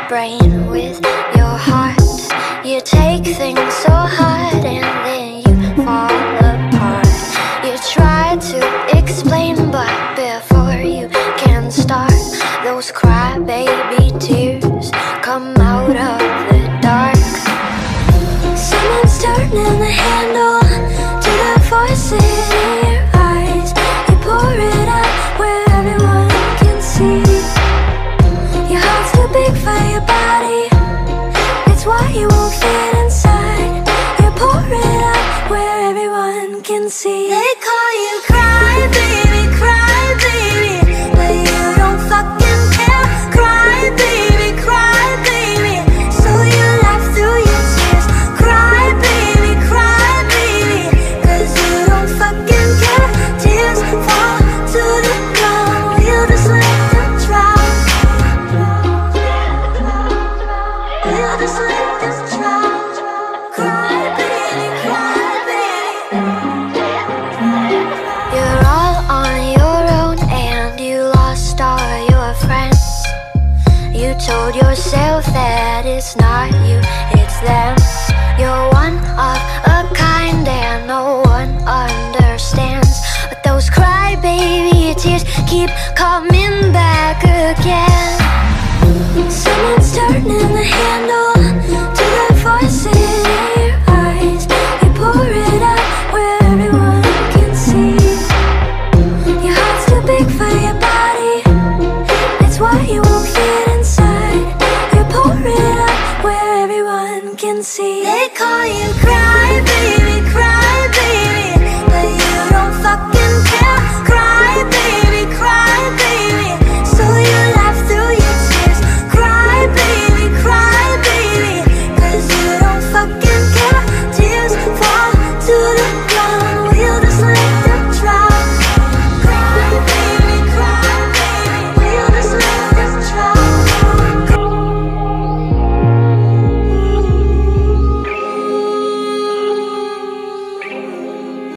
Brain with your heart. You take things so hard and then you fall apart. You try to explain, but before you can start, those crybaby tears come out of the dark. Someone's turning the handle to the voices in your eyes. You pour it out where everyone can see. Your heart's too big for your body, it's why you won't fit inside. You pour it out where everyone can see. They call you cry baby, but you don't fucking care. Cry baby, so you laugh through your tears. Cry baby, cause you don't fucking care. Tears fall to the ground, you just let them drown. You just let them drown. Cry baby. You're all on your own and you lost all your friends. You told yourself that it's not you, it's them. You're one of a kind and no one understands. But those crybaby tears keep coming back.